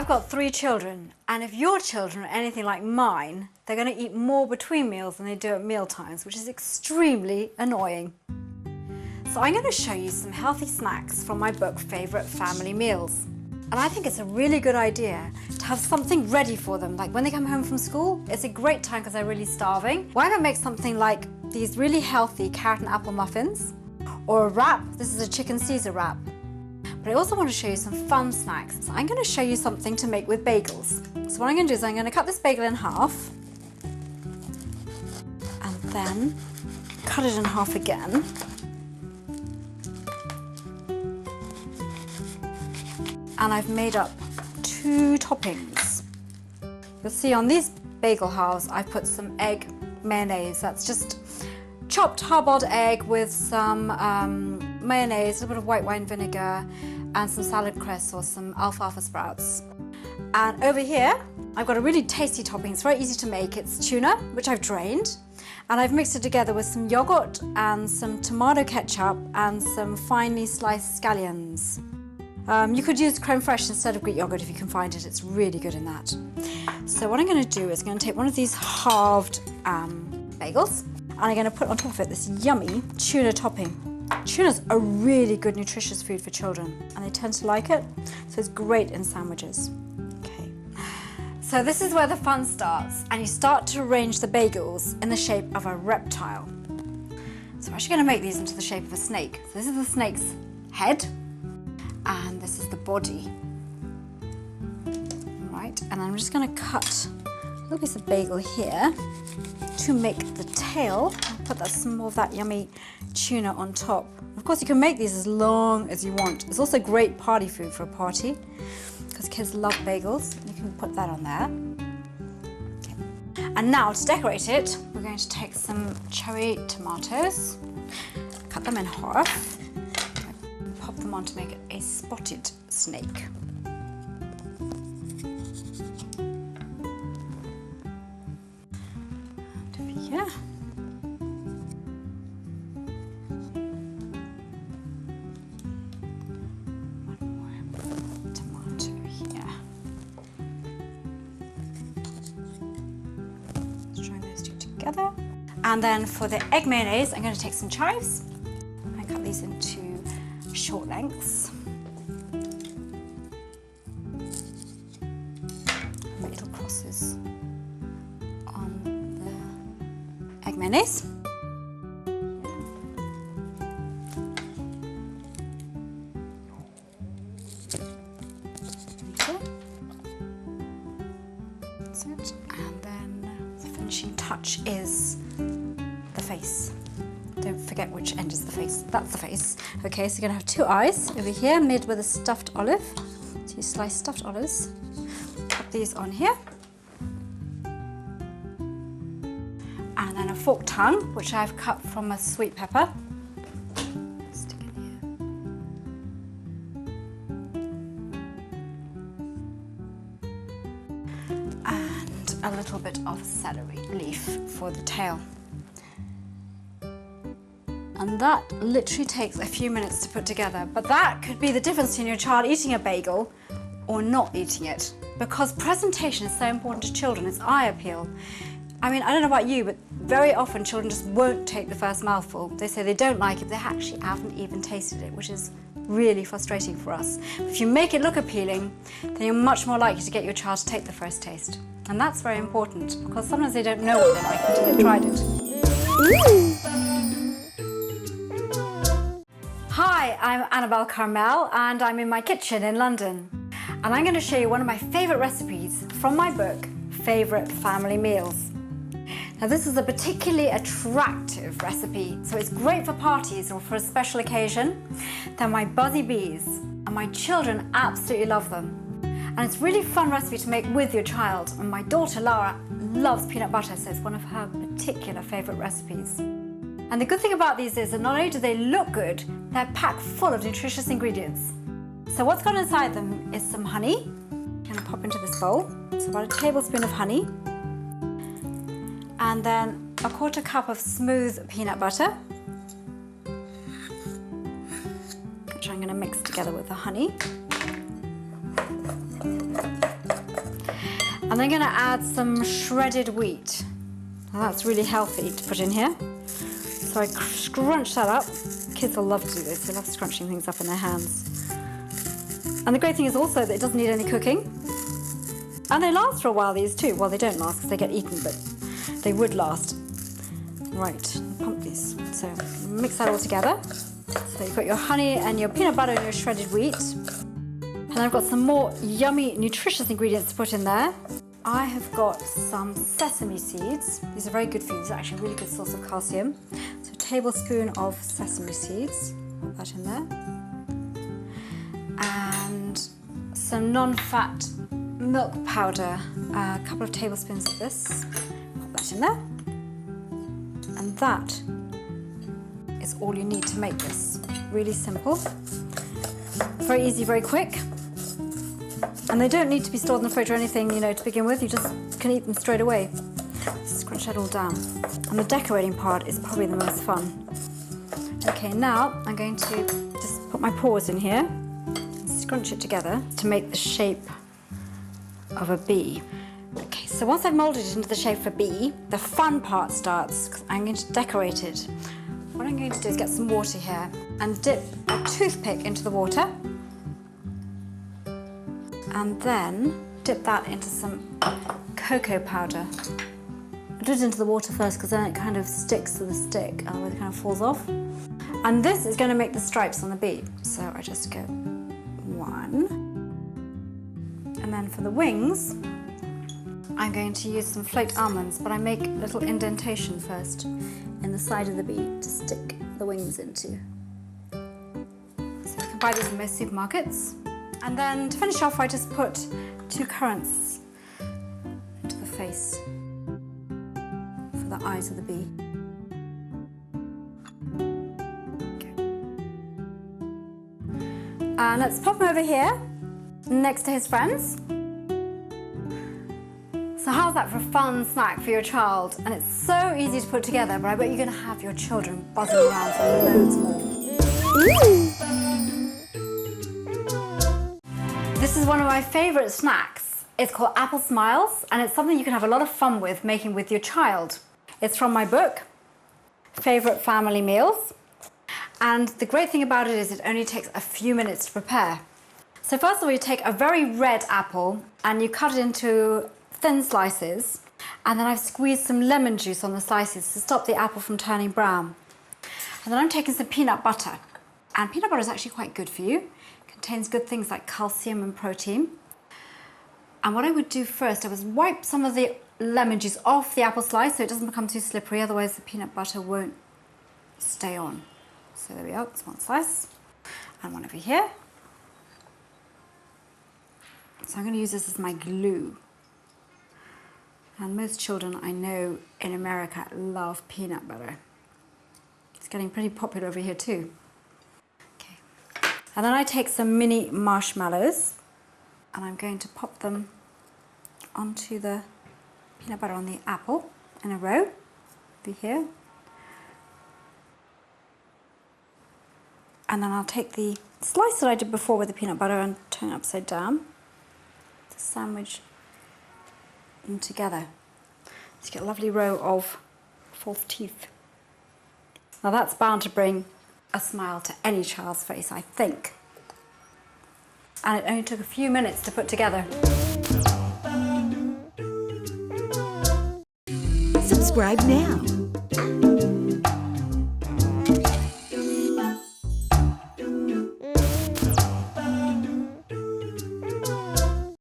I've got 3 children, and if your children are anything like mine, they're going to eat more between meals than they do at meal times, which is extremely annoying. So I'm going to show you some healthy snacks from my book, Favorite Family Meals. And I think it's a really good idea to have something ready for them. Like when they come home from school, it's a great time because they're really starving. Why not make something like these really healthy carrot and apple muffins? Or a wrap. This is a chicken Caesar wrap. But I also want to show you some fun snacks. So I'm going to show you something to make with bagels. So what I'm going to do is I'm going to cut this bagel in half. And then cut it in half again. And I've made up 2 toppings. You'll see on these bagel halves I've put some egg mayonnaise. That's just chopped hard-boiled egg with some mayonnaise, a little bit of white wine vinegar, and some salad cress or some alfalfa sprouts. And over here I've got a really tasty topping. It's very easy to make. It's tuna, which I've drained, and I've mixed it together with some yogurt and some tomato ketchup and some finely sliced scallions. You could use creme fraiche instead of Greek yogurt if you can find it. It's really good in that. So what I'm going to do is I'm going to take one of these halved bagels, and I'm going to put on top of it this yummy tuna topping. Tuna's a really good nutritious food for children, and they tend to like it, so it's great in sandwiches. Okay. So this is where the fun starts, and you start to arrange the bagels in the shape of a reptile. So we're actually going to make these into the shape of a snake. So this is the snake's head. And this is the body. Right, and I'm just going to cut a little piece of bagel here to make the tail. I'll put some more of that yummy tuna on top. Of course, you can make these as long as you want. It's also great party food for a party because kids love bagels. You can put that on there. Okay. And now to decorate it, we're going to take some cherry tomatoes, cut them in half, pop them on to make it a spotted snake. And over here. One more tomato here. Let's join those 2 together. And then for the egg mayonnaise, I'm going to take some chives and cut these into short lengths. Make little crosses on the egg mayonnaise. That's it. And then the finishing touch is the face. Don't forget which end is the face. That's the face. Okay, so you're going to have 2 eyes over here made with a stuffed olive. So you slice stuffed olives, pop these on here. And then a forked tongue, which I've cut from a sweet pepper. Stick in here. And a little bit of celery leaf for the tail. And that literally takes a few minutes to put together. But that could be the difference between your child eating a bagel or not eating it. Because presentation is so important to children, it's eye appeal. I mean, I don't know about you, but very often children just won't take the first mouthful. They say they don't like it, they actually haven't even tasted it, which is really frustrating for us. If you make it look appealing, then you're much more likely to get your child to take the first taste. And that's very important, because sometimes they don't know what they like until they've tried it. Hi, I'm Annabelle Carmel, and I'm in my kitchen in London. And I'm going to show you one of my favourite recipes from my book, Favorite Family Meals. Now this is a particularly attractive recipe, so it's great for parties or for a special occasion. They're my buzzy bees, and my children absolutely love them. And it's a really fun recipe to make with your child, and my daughter Laura loves peanut butter, so it's one of her particular favourite recipes. And the good thing about these is that not only do they look good, they're packed full of nutritious ingredients. So what's gone inside them is some honey. I'm going to pop into this bowl. So about a tablespoon of honey. And then a 1/4 cup of smooth peanut butter, which I'm going to mix together with the honey. And I'm going to add some shredded wheat. Now that's really healthy to put in here. So I scrunch that up. Kids will love to do this. They love scrunching things up in their hands. And the great thing is also that it doesn't need any cooking. And they last for a while, these too. Well, they don't last because they get eaten, but they would last. Right, pump these. So mix that all together. So you've got your honey and your peanut butter and your shredded wheat. And I've got some more yummy, nutritious ingredients to put in there. I have got some sesame seeds. These are very good for you. These are actually a really good source of calcium. So a tablespoon of sesame seeds. Put that in there. And some non-fat milk powder. A couple of tablespoons of this. Put that in there. And that is all you need to make this. Really simple. Very easy, very quick. And they don't need to be stored in the fridge or anything, you know, to begin with. You just can eat them straight away. Scrunch that all down. And the decorating part is probably the most fun. Okay, now I'm going to just put my paws in here and scrunch it together to make the shape of a bee. Okay, so once I've molded it into the shape of a bee, the fun part starts, because I'm going to decorate it. What I'm going to do is get some water here and dip a toothpick into the water. And then dip that into some cocoa powder. I do it into the water first because then it kind of sticks to the stick, otherwise it kind of falls off. And this is going to make the stripes on the bee. So I just go one. And then for the wings, I'm going to use some flaked almonds, but I make a little indentation first in the side of the bee to stick the wings into. So you can buy these in most supermarkets. And then to finish off, I just put 2 currants into the face for the eyes of the bee. Okay. And let's pop him over here next to his friends. So how's that for a fun snack for your child? And it's so easy to put together, but I bet you're going to have your children buzzing around for loads more. This is one of my favourite snacks. It's called Apple Smiles, and it's something you can have a lot of fun with making with your child. It's from my book, Favourite Family Meals. And the great thing about it is it only takes a few minutes to prepare. So first of all, you take a very red apple and you cut it into thin slices, and then I've squeezed some lemon juice on the slices to stop the apple from turning brown. And then I'm taking some peanut butter, and peanut butter is actually quite good for you. It contains good things like calcium and protein. And what I would do first, I would wipe some of the lemon juice off the apple slice so it doesn't become too slippery, otherwise the peanut butter won't stay on. So there we go, it's one slice, and one over here. So I'm going to use this as my glue. And most children I know in America love peanut butter. It's getting pretty popular over here too. Okay. And then I take some mini marshmallows and I'm going to pop them onto the peanut butter on the apple in a row over here. And then I'll take the slice that I did before with the peanut butter and turn it upside down to sandwich them together. So you get a lovely row of false teeth. Now that's bound to bring a smile to any child's face, I think. And it only took a few minutes to put together. Subscribe now.